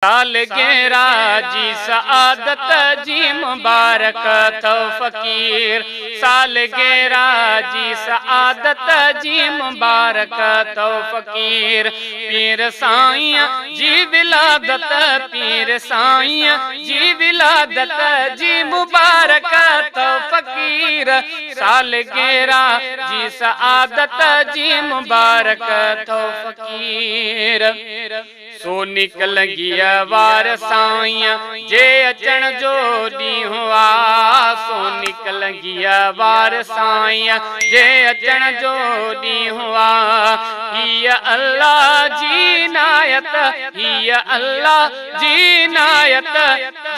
सालगिरह जी सआदत जी मुबारक थो फ़कीर। सालगिरह जी सआदत जी मुबारक थो फ़कीर। पीर साईं जी विलादत, पीर साईं जी विलादत जी मुबारक थो फ़कीर। सालगिरह जी सआदत जी मुबारक थो फ़कीर। सो निकल गिया वार साईं जे अचण जो ॾींहुं आ। सो निकल गिया वार साईं जे अचण जो ॾींहुं आ। हीअ अल्लाह जी नायत, हीअ अल्लाह जी नायत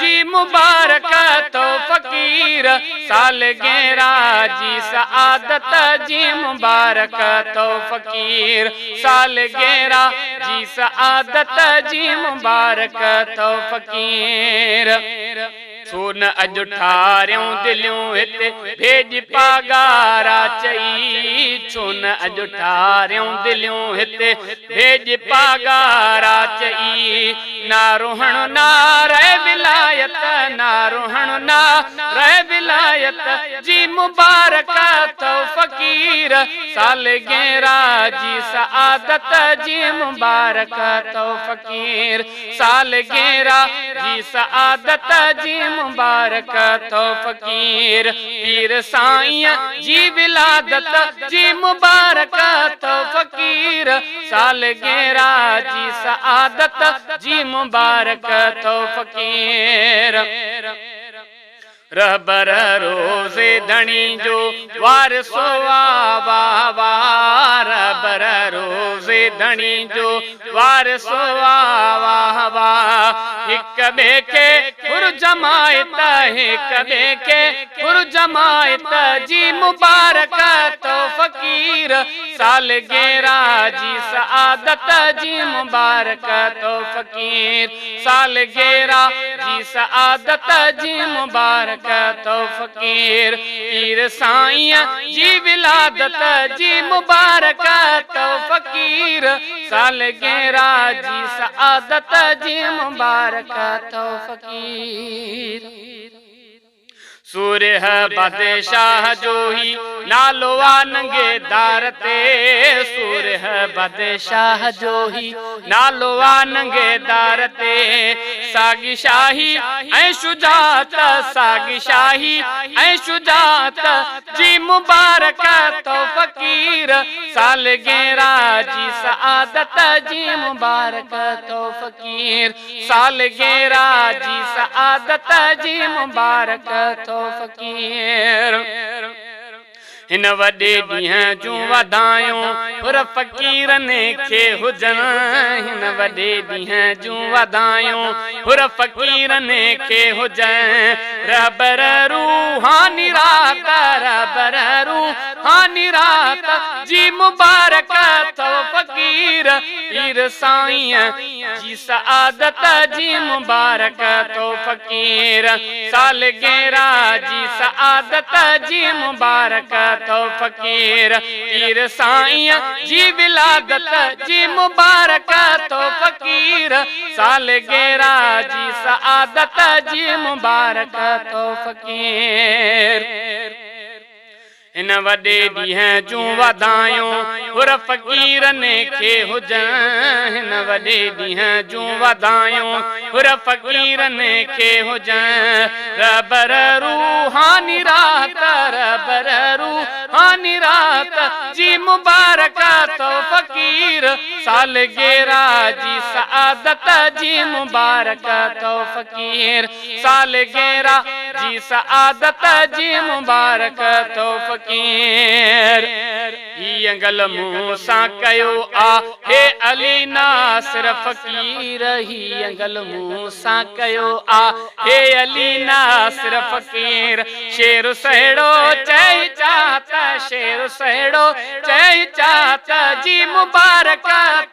जी मुबारक थो फ़कीर। सालगिरह जी सआदत जी मुबारक थो फ़कीर। सालगिरह जी सआदत जी मुबारक थो फ़कीर। छो न अॼु ठारियूं दिलियूं हिते भेज पागारा चई। छो न अॼु ठारियूं दिलियूं हिते भेज पागारा चई। ना रोहण ना रह विलायत, ना रोहण ना रह विलायत जी मुबारक थो फ़कीर। सालगिरह जी सआदत जी मुबारक थो फ़कीर। सालगिरह जी सआदत जी मुबारक थो फ़कीर। पीर साईं जी विलादत जी मुबारक थो फ़कीर। सालगिरह जी सआदत जी मुबारक थो फ़कीर। रहबर रोज़े धणी जो वार सोवा वाह वाह। रहबर रोज़े धणी जो वार सोवा वाह वाह। हिक ॿिए खे पुर जमायत, हिक ॿिए खे पुर जमायत जी मुबारक थो फ़कीर। सालगिरह जी सआदत जी मुबारक थो फ़कीर। सालगिरह जी सआदत जी मुबारक थो फ़कीर। पीर साईं जी विलादत जी मुबारक थो फ़कीर। सालगिरह जी सआदत जी मुबारक थो फ़कीर। सूरह बादशाह जो ही नालो आ नंगे दार ते। सूरह बादशाह जो ही नालो आ नंगे दार ते। सागी शाही ऐं शुजात, सागी शाही ऐं शुजात जी मुबारक थो फ़कीर। सालगिरह जी सआदत जी मुबारक थो फ़कीर। सालगिरह जी सआदत जी मुबारक थो फ़कीर। हिन वॾे ॾींहं जूं वाधायूं पुर फ़कीरनि खे हुजनि। हिन वॾे ॾींहं जूं वाधायूं पुर फ़कीरनि खे हुजनि। रहबर रूहानी रात, रहबर रूहानी रात जी मुबारक थो फ़कीर। पीर साईं जी सआदत जी मुबारक थो फ़कीर। सालगिरह जी सआदत जी मुबारक थो फ़कीर। पीर साईं जी विलादत जी मुबारक थो फ़कीर। सालगिरह जी सआदत जी मुबारक थो फ़कीर। हिन वॾे ॾींहं जूं वाधायूं पुर फ़कीरनि खे हुजनि। हिन वॾे ॾींहं जूं वाधायूं पुर फ़कीरनि खे हुजनि। रहबर रूहानी रात, रहबर रूहानी रात जी मुबारक थो फ़कीर। सालगिरह जी सआदत जी मुबारक थो फ़कीर। सालगिरह जी सआदत जी मुबारक थो फ़कीर। हीअ गल मूं सां कयो आ हे अली नासिर फ़कीर। हीअ गल मूं सां कयो आ हे अली नासिर फ़कीर। शेर सहेड़ो चई चात, शेर सहेड़ो चई चात जी मुबारक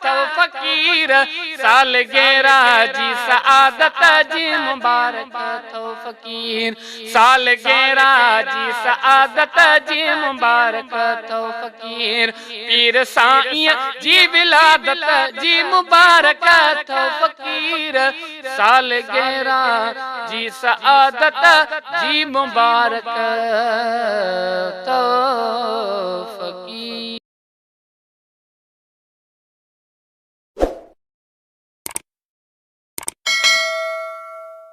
थो फ़कीर। सालगिरह जी सआदत जी मुबारक थो फ़कीर। सालगिरह जी सआदत जी मुबारक थो फ़कीर। फ़कीर। पीर साईं जी विलादत जी मुबारक थो फ़कीर। सालगिरह जी सआदत जी मुबारक थो